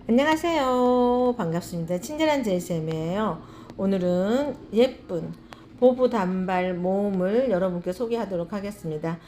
안녕하세요. 반갑습니다. 친절한 제이쌤이에요. 오늘은 예쁜 보부 단발 모음을 여러분께 소개하도록 하겠습니다.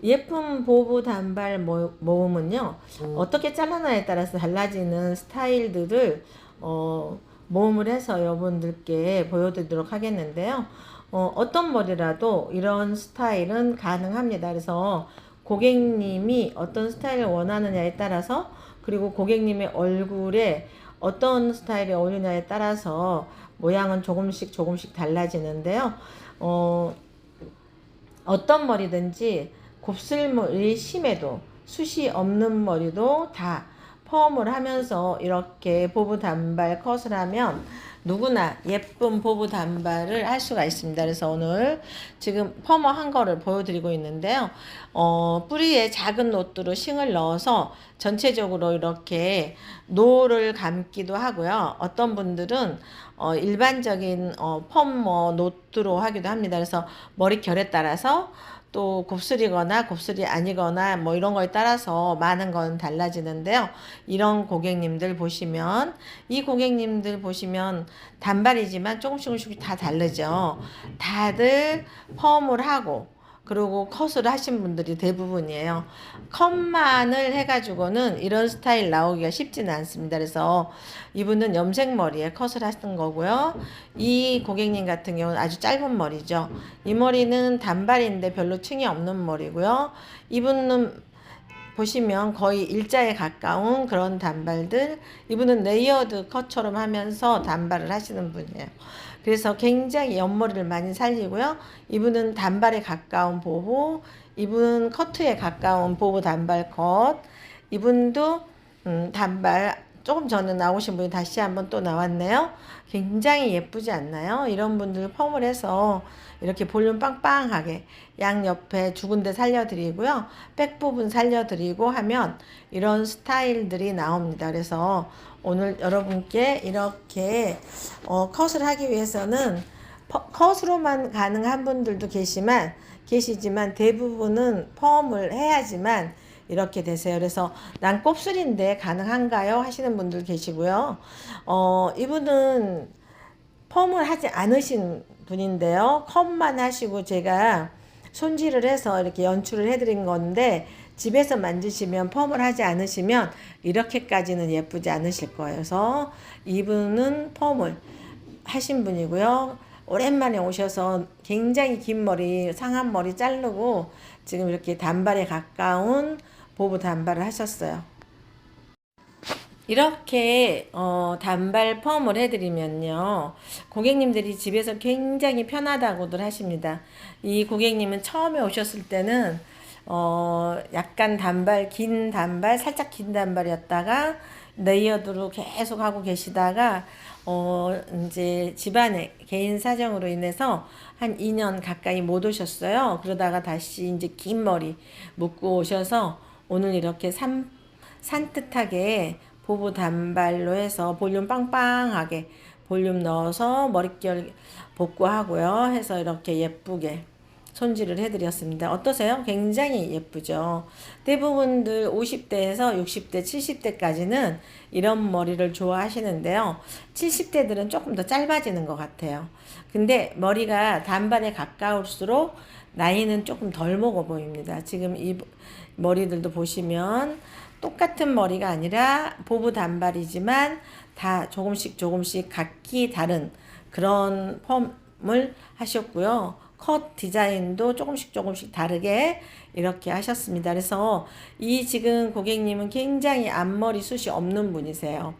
예쁜 보부 단발 모음은요, 어떻게 잘라나에 따라서 달라지는 스타일들을 모음을 해서 여러분들께 보여드리도록 하겠는데요. 어떤 머리라도 이런 스타일은 가능합니다. 그래서 고객님이 어떤 스타일을 원하느냐에 따라서, 그리고 고객님의 얼굴에 어떤 스타일이 어울리냐에 따라서 모양은 조금씩 달라지는데요. 어떤 머리든지 곱슬머리 심해도 숱이 없는 머리도 다 펌을 하면서 이렇게 보부 단발 컷을 하면 누구나 예쁜 보부 단발을 할 수가 있습니다. 그래서 오늘 지금 펌어 한 거를 보여드리고 있는데요. 뿌리에 작은 노트로 싱을 넣어서 전체적으로 이렇게 노를 감기도 하고요. 어떤 분들은 일반적인 펌 노트로 하기도 합니다. 그래서 머릿결에 따라서 또 곱슬이거나 곱슬이 아니거나 뭐 이런 거에 따라서 많은 건 달라지는데요. 이런 고객님들 보시면, 이 고객님들 보시면 단발이지만 조금씩 다 다르죠. 다들 펌을 하고 그리고 컷을 하신 분들이 대부분이에요. 컷만을 해가지고는 이런 스타일 나오기가 쉽지는 않습니다. 그래서 이분은 염색머리에 컷을 하신 거고요. 이 고객님 같은 경우는 아주 짧은 머리죠. 이 머리는 단발인데 별로 층이 없는 머리고요. 이분은 보시면 거의 일자에 가까운 그런 단발들, 이분은 레이어드 컷처럼 하면서 단발을 하시는 분이에요. 그래서 굉장히 옆머리를 많이 살리고요. 이분은 단발에 가까운 보부, 이분은 커트에 가까운 보부 단발 컷, 이분도 단발, 조금 전에 나오신 분이 다시 한번 또 나왔네요. 굉장히 예쁘지 않나요? 이런 분들 펌을 해서 이렇게 볼륨 빵빵하게 양옆에 두 군데 살려드리고요. 백 부분 살려드리고 하면 이런 스타일들이 나옵니다. 그래서 오늘 여러분께 이렇게 컷을 하기 위해서는 컷으로만 가능한 분들도 계시지만 대부분은 펌을 해야지만 이렇게 되세요. 그래서 난 곱슬인데 가능한가요? 하시는 분들 계시고요. 이분은 펌을 하지 않으신 분인데요. 컷만 하시고 제가 손질을 해서 이렇게 연출을 해드린 건데, 집에서 만드시면 펌을 하지 않으시면 이렇게까지는 예쁘지 않으실 거예요. 그래서 이분은 펌을 하신 분이고요. 오랜만에 오셔서 굉장히 긴 머리, 상한 머리 자르고 지금 이렇게 단발에 가까운 보부 단발을 하셨어요. 이렇게 단발 펌을 해드리면요, 고객님들이 집에서 굉장히 편하다고들 하십니다. 이 고객님은 처음에 오셨을 때는 약간 긴 단발, 살짝 긴 단발이었다가 레이어드로 계속 하고 계시다가 이제 집안의 개인 사정으로 인해서 한 2년 가까이 못 오셨어요. 그러다가 다시 이제 긴 머리 묶고 오셔서 오늘 이렇게 산뜻하게 보부 단발로 해서 볼륨 빵빵하게 볼륨 넣어서 머릿결 복구하고요. 해서 이렇게 예쁘게 손질을 해드렸습니다. 어떠세요? 굉장히 예쁘죠? 대부분들 50대에서 60대, 70대까지는 이런 머리를 좋아하시는데요. 70대들은 조금 더 짧아지는 것 같아요. 근데 머리가 단발에 가까울수록 나이는 조금 덜 먹어 보입니다. 지금 이 머리들도 보시면 똑같은 머리가 아니라 보부 단발이지만 다 조금씩 각기 다른 그런 펌을 하셨고요. 컷 디자인도 조금씩 다르게 이렇게 하셨습니다. 그래서 이 지금 고객님은 굉장히 앞머리 숱이 없는 분이세요.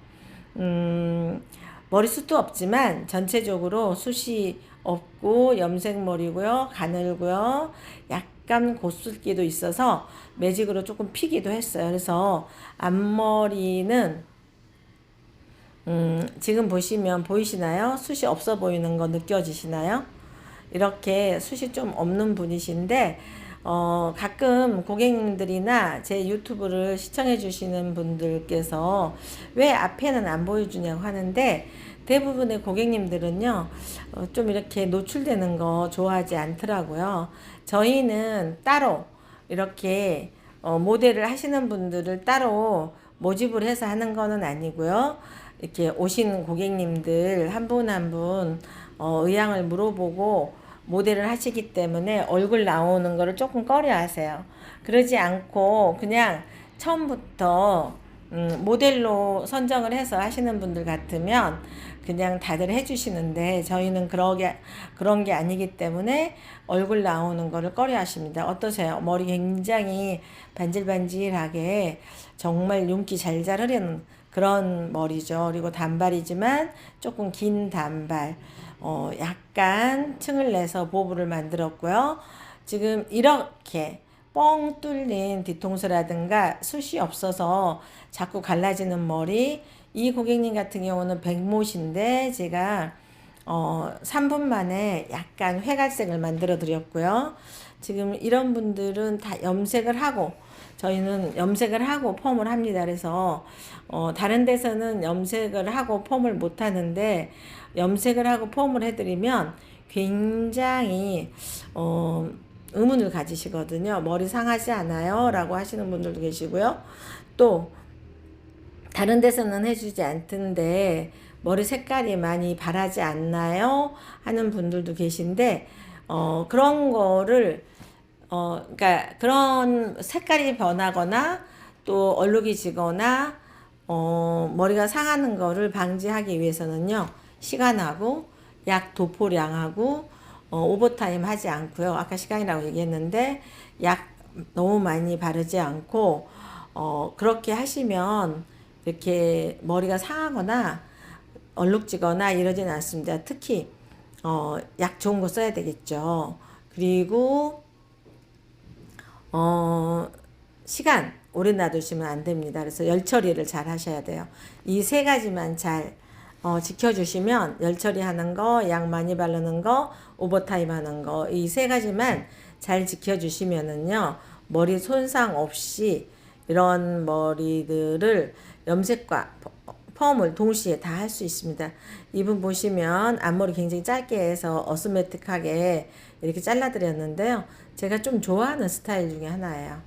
머리숱도 없지만 전체적으로 숱이 없고 염색머리고요. 가늘고요. 약간 곧슬기도 있어서 매직으로 조금 피기도 했어요. 그래서 앞머리는 지금 보시면 보이시나요? 숱이 없어 보이는 거 느껴지시나요? 이렇게 숱이 좀 없는 분이신데 가끔 고객님들이나 제 유튜브를 시청해 주시는 분들께서 왜 앞에는 안 보여주냐고 하는데, 대부분의 고객님들은요, 좀 이렇게 노출되는 거 좋아하지 않더라고요. 저희는 따로 이렇게 모델을 하시는 분들을 따로 모집을 해서 하는 거는 아니고요. 이렇게 오신 고객님들 한 분 한 분 의향을 물어보고 모델을 하시기 때문에 얼굴 나오는 거를 조금 꺼려 하세요. 그러지 않고 그냥 처음부터 모델로 선정을 해서 하시는 분들 같으면 그냥 다들 해주시는데, 저희는 그런 게 아니기 때문에 얼굴 나오는 거를 꺼려 하십니다. 어떠세요? 머리 굉장히 반질반질하게 정말 윤기 잘 흐르는 그런 머리죠. 그리고 단발이지만 조금 긴 단발, 약간 층을 내서 보부를 만들었고요. 지금 이렇게 뻥 뚫린 뒤통수라든가 숱이 없어서 자꾸 갈라지는 머리, 이 고객님 같은 경우는 백못인데 제가 3분 만에 약간 회갈색을 만들어 드렸고요. 지금 이런 분들은 다 염색을 하고, 저희는 염색을 하고 펌을 합니다. 그래서 다른 데서는 염색을 하고 펌을 못 하는데, 염색을 하고 펌을 해드리면 굉장히 의문을 가지시거든요. 머리 상하지 않아요? 라고 하시는 분들도 계시고요. 또 다른 데서는 해주지 않던데 머리 색깔이 많이 바라지 않나요? 하는 분들도 계신데, 그런 거를 그러니까 그런 색깔이 변하거나 또 얼룩이 지거나 머리가 상하는 거를 방지하기 위해서는요, 시간하고 약 도포량하고 오버타임 하지 않고요. 아까 시간이라고 얘기했는데 약 너무 많이 바르지 않고 그렇게 하시면 이렇게 머리가 상하거나 얼룩지거나 이러진 않습니다. 특히 약 좋은 거 써야 되겠죠. 그리고 시간 오래 놔두시면 안 됩니다. 그래서 열 처리를 잘 하셔야 돼요. 이 세 가지만 잘 지켜주시면, 열 처리하는 거, 약 많이 바르는 거, 오버타임 하는 거, 이 세 가지만 잘 지켜주시면은요, 머리 손상 없이 이런 머리들을 염색과 펌을 동시에 다 할 수 있습니다. 이분 보시면 앞머리 굉장히 짧게 해서 어스메틱하게 이렇게 잘라드렸는데요. 제가 좀 좋아하는 스타일 중에 하나예요.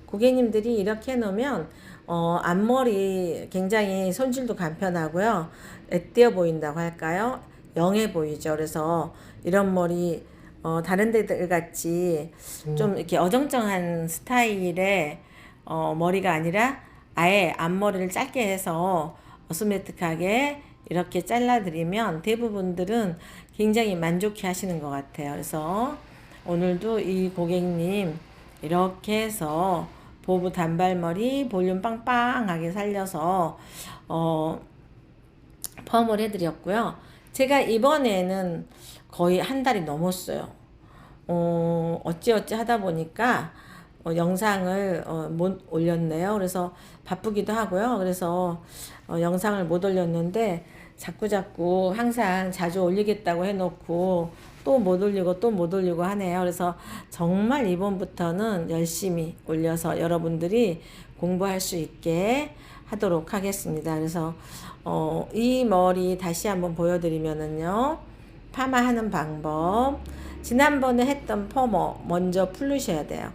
고객님들이 이렇게 해놓으면 앞머리 굉장히 손질도 간편하고요. 애띄어 보인다고 할까요? 영해 보이죠. 그래서 이런 머리 다른 데들 같이 좀 이렇게 어정쩡한 스타일의 머리가 아니라 아예 앞머리를 짧게 해서 어스메틱하게 이렇게 잘라드리면 대부분들은 굉장히 만족해 하시는 것 같아요. 그래서 오늘도 이 고객님 이렇게 해서 보부 단발머리 볼륨 빵빵하게 살려서 펌을 해드렸고요. 제가 이번에는 거의 한 달이 넘었어요. 어찌어찌 하다 보니까 영상을 못 올렸네요. 그래서 바쁘기도 하고요. 그래서 영상을 못 올렸는데 자꾸 항상 자주 올리겠다고 해놓고 또 못 올리고 하네요. 그래서 정말 이번부터는 열심히 올려서 여러분들이 공부할 수 있게 하도록 하겠습니다. 그래서 이 머리 다시 한번 보여드리면은요, 파마하는 방법, 지난번에 했던 펌어 먼저 풀으셔야 돼요.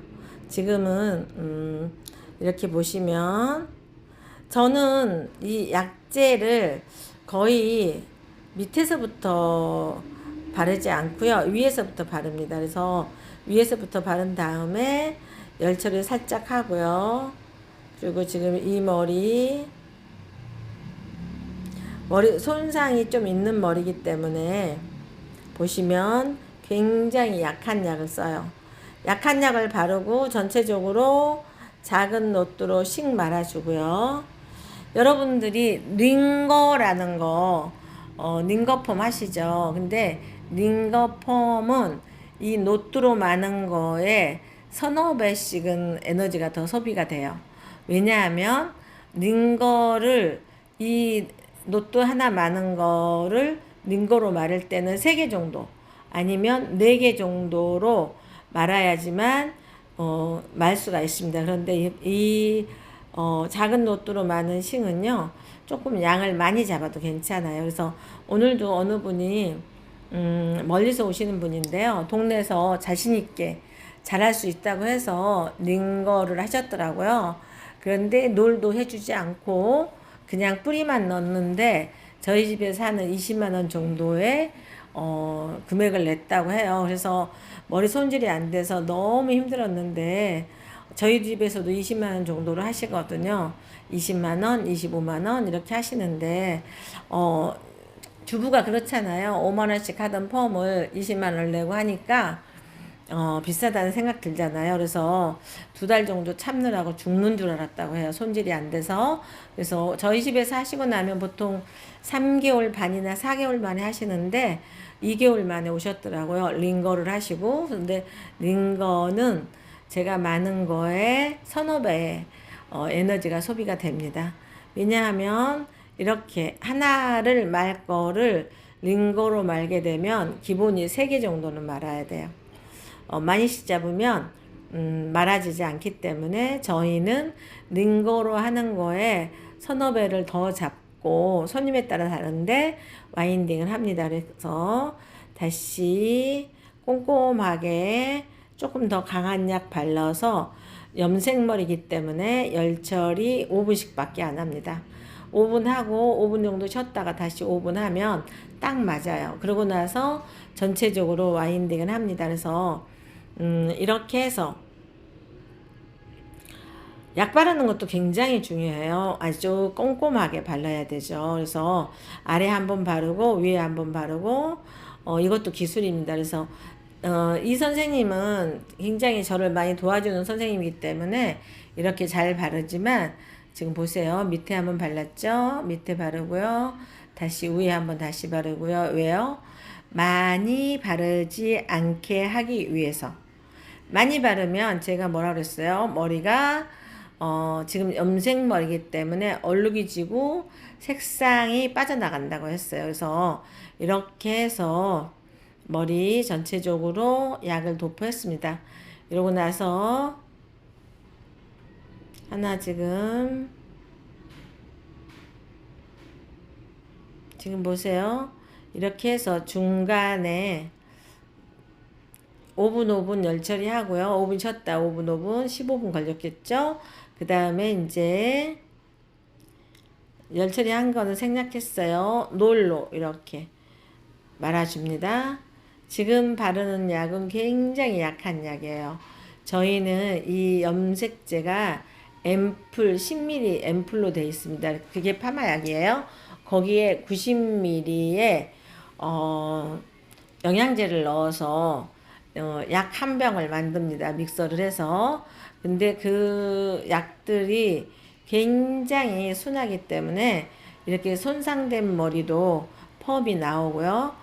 지금은 이렇게 보시면 저는 이 약재를 거의 밑에서부터 바르지 않고요, 위에서부터 바릅니다. 그래서 위에서부터 바른 다음에 열 처리 살짝 하고요. 그리고 지금 이 머리 손상이 좀 있는 머리이기 때문에 보시면 굉장히 약한 약을 써요. 약한 약을 바르고 전체적으로 작은 노트로 씩 말아주고요. 여러분들이 링거라는 거 링거펌 하시죠? 근데 링거펌은 이 노트로 마는 거에 서너 배씩은 에너지가 더 소비가 돼요. 왜냐하면 링거를 이 노트 하나 마는 거를 링거로 마를 때는 3개 정도 아니면 4개 정도로 말아야지만 말 수가 있습니다. 그런데 이 작은 노트로 마는 싱은요, 조금 양을 많이 잡아도 괜찮아요. 그래서 오늘도 어느 분이 멀리서 오시는 분인데요, 동네에서 자신 있게 잘할 수 있다고 해서 링거를 하셨더라고요. 그런데 놀도 해주지 않고 그냥 뿌리만 넣는데 저희 집에서 하는 20만 원 정도의 금액을 냈다고 해요. 그래서 머리 손질이 안 돼서 너무 힘들었는데 저희 집에서도 20만 원 정도로 하시거든요. 20만 원, 25만 원 이렇게 하시는데 주부가 그렇잖아요. 5만 원씩 하던 펌을 20만 원을 내고 하니까 비싸다는 생각 들잖아요. 그래서 2달 정도 참느라고 죽는 줄 알았다고 해요. 손질이 안 돼서. 그래서 저희 집에서 하시고 나면 보통 3개월 반이나 4개월 만에 하시는데 2개월 만에 오셨더라고요. 링거를 하시고. 근데 링거는 제가 많은 거에 서너 배의 에너지가 소비가 됩니다. 왜냐하면 이렇게 하나를 말 거를 링거로 말게 되면 기본이 3개 정도는 말아야 돼요. 많이씩 잡으면 말아지지 않기 때문에 저희는 링거로 하는 거에 서너 배를 더 잡고 손님에 따라 다른데 와인딩을 합니다. 그래서 다시 꼼꼼하게 조금 더 강한 약 발라서 염색머리이기 때문에 열처리 5분씩 밖에 안 합니다. 5분 하고 5분 정도 쉬었다가 다시 5분 하면 딱 맞아요. 그러고 나서 전체적으로 와인딩을 합니다. 그래서 이렇게 해서 약 바르는 것도 굉장히 중요해요. 아주 꼼꼼하게 발라야 되죠. 그래서 아래 한번 바르고 위에 한번 바르고 이것도 기술입니다. 그래서 이 선생님은 굉장히 저를 많이 도와주는 선생님이기 때문에 이렇게 잘 바르지만 지금 보세요. 밑에 한번 발랐죠? 밑에 바르고요. 다시 위에 한번 다시 바르고요. 왜요? 많이 바르지 않게 하기 위해서. 많이 바르면 제가 뭐라 그랬어요? 머리가 지금 염색머리이기 때문에 얼룩이 지고 색상이 빠져나간다고 했어요. 그래서 이렇게 해서 머리 전체적으로 약을 도포했습니다. 이러고 나서 하나 지금 보세요. 이렇게 해서 중간에 5분 5분 열처리 하고요. 5분 쉬었다 5분 5분 15분 걸렸겠죠. 그 다음에 이제 열처리 한 거는 생략했어요. 놀로 이렇게 말아줍니다. 지금 바르는 약은 굉장히 약한 약이에요. 저희는 이 염색제가 앰플 10ml 앰플로 되어 있습니다. 그게 파마약이에요. 거기에 90ml의 영양제를 넣어서 약 한 병을 만듭니다. 믹서를 해서. 근데 그 약들이 굉장히 순하기 때문에 이렇게 손상된 머리도 펌이 나오고요.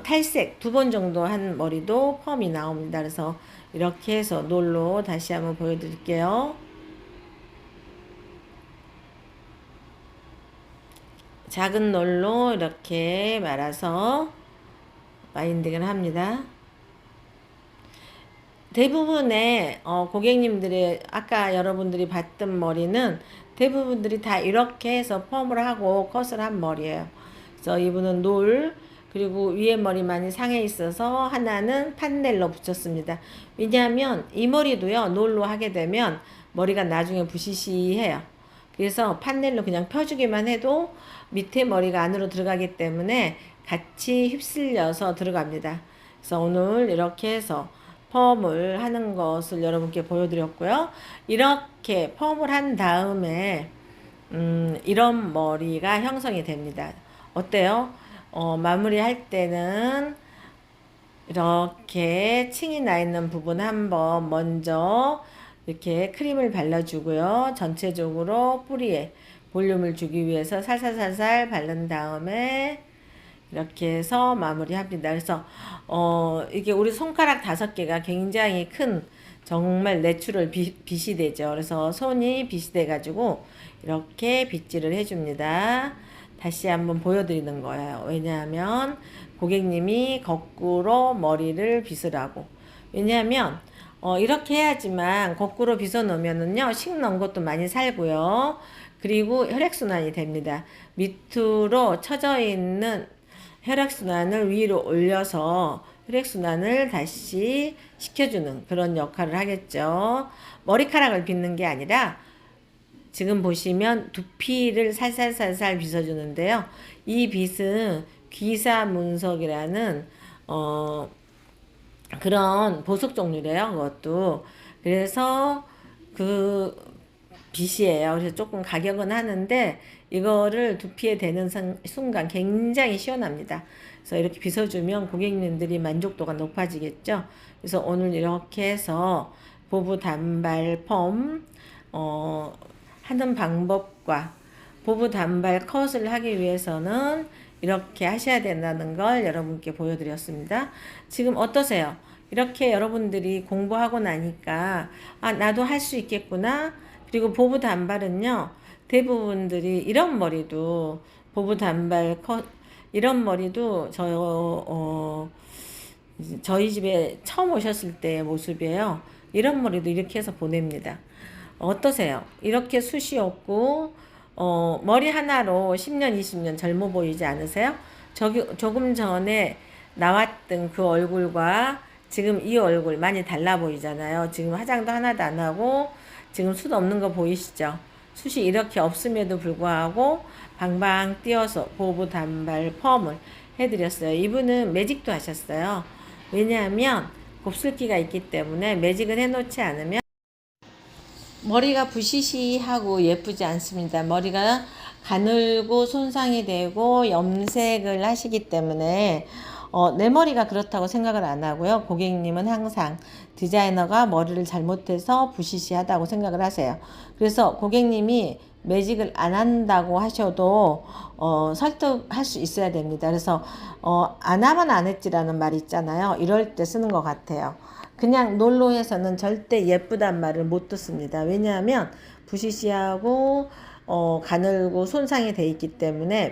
탈색 2번 정도 한 머리도 펌이 나옵니다. 그래서 이렇게 해서 놀로 다시 한번 보여드릴게요. 작은 놀로 이렇게 말아서 와인딩을 합니다. 대부분의 고객님들이 아까 여러분들이 봤던 머리는 대부분들이 다 이렇게 해서 펌을 하고 컷을 한 머리예요. 그래서 이분은 놀 그리고 위에 머리만이 상해 있어서 하나는 판넬로 붙였습니다. 왜냐하면 이 머리도요 놀로 하게 되면 머리가 나중에 부시시해요. 그래서 판넬로 그냥 펴주기만 해도 밑에 머리가 안으로 들어가기 때문에 같이 휩쓸려서 들어갑니다. 그래서 오늘 이렇게 해서 펌을 하는 것을 여러분께 보여드렸고요. 이렇게 펌을 한 다음에 이런 머리가 형성이 됩니다. 어때요? 마무리할 때는 이렇게 층이 나 있는 부분 한번 먼저 이렇게 크림을 발라주고요. 전체적으로 뿌리에 볼륨을 주기 위해서 살살살살 바른 다음에 이렇게 해서 마무리합니다. 그래서 이게 우리 손가락 5개가 굉장히 큰 정말 내추럴 빗이 되죠. 그래서 손이 빗이 돼가지고 이렇게 빗질을 해줍니다. 다시 한번 보여드리는 거예요. 왜냐하면 고객님이 거꾸로 머리를 빗으라고. 왜냐하면 이렇게 해야지만 거꾸로 빗어 놓으면은요 식 넣은 것도 많이 살고요. 그리고 혈액순환이 됩니다. 밑으로 처져 있는 혈액순환을 위로 올려서 혈액순환을 다시 시켜주는 그런 역할을 하겠죠. 머리카락을 빗는 게 아니라 지금 보시면 두피를 살살살살 빗어주는데요. 이 빗은 귀사문석이라는 그런 보석 종류래요. 그것도. 그래서 그 빗이에요. 그래서 조금 가격은 하는데 이거를 두피에 대는 순간 굉장히 시원합니다. 그래서 이렇게 빗어주면 고객님들이 만족도가 높아지겠죠. 그래서 오늘 이렇게 해서 보부 단발 펌 하는 방법과 보부 단발 컷을 하기 위해서는 이렇게 하셔야 된다는 걸 여러분께 보여드렸습니다. 지금 어떠세요? 이렇게 여러분들이 공부하고 나니까 나도 할 수 있겠구나. 그리고 보부 단발은요, 대부분들이 이런 머리도 보부 단발 컷 이런 머리도 저희 집에 처음 오셨을 때의 모습이에요. 이런 머리도 이렇게 해서 보냅니다. 어떠세요? 이렇게 숱이 없고 머리 하나로 10년, 20년 젊어 보이지 않으세요? 조금 전에 나왔던 그 얼굴과 지금 이 얼굴 많이 달라 보이잖아요. 지금 화장도 하나도 안 하고 지금 숱 없는 거 보이시죠? 숱이 이렇게 없음에도 불구하고 방방 띄어서 보부 단발 펌을 해드렸어요. 이분은 매직도 하셨어요. 왜냐하면 곱슬기가 있기 때문에 매직을 해놓지 않으면 머리가 부시시하고 예쁘지 않습니다. 머리가 가늘고 손상이 되고 염색을 하시기 때문에 내 머리가 그렇다고 생각을 안 하고요. 고객님은 항상 디자이너가 머리를 잘못해서 부시시하다고 생각을 하세요. 그래서 고객님이 매직을 안 한다고 하셔도 설득할 수 있어야 됩니다. 그래서 안 하면 안 했지라는 말 있잖아요. 이럴 때 쓰는 것 같아요. 그냥 놀로 해서는 절대 예쁘단 말을 못 듣습니다. 왜냐하면 부시시하고 가늘고 손상이 돼 있기 때문에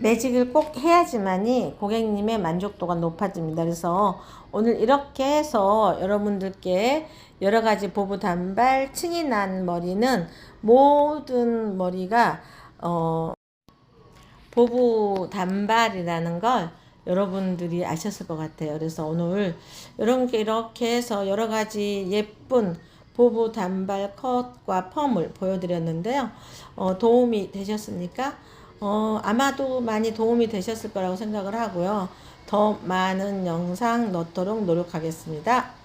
매직을 꼭 해야지만이 고객님의 만족도가 높아집니다. 그래서 오늘 이렇게 해서 여러분들께 여러 가지 보부 단발 층이 난 머리는 모든 머리가 보부 단발이라는 걸 여러분들이 아셨을 것 같아요. 그래서 오늘 여러분께 이렇게 해서 여러 가지 예쁜 보부 단발 컷과 펌을 보여드렸는데요. 도움이 되셨습니까? 아마도 많이 도움이 되셨을 거라고 생각을 하고요. 더 많은 영상 넣도록 노력하겠습니다.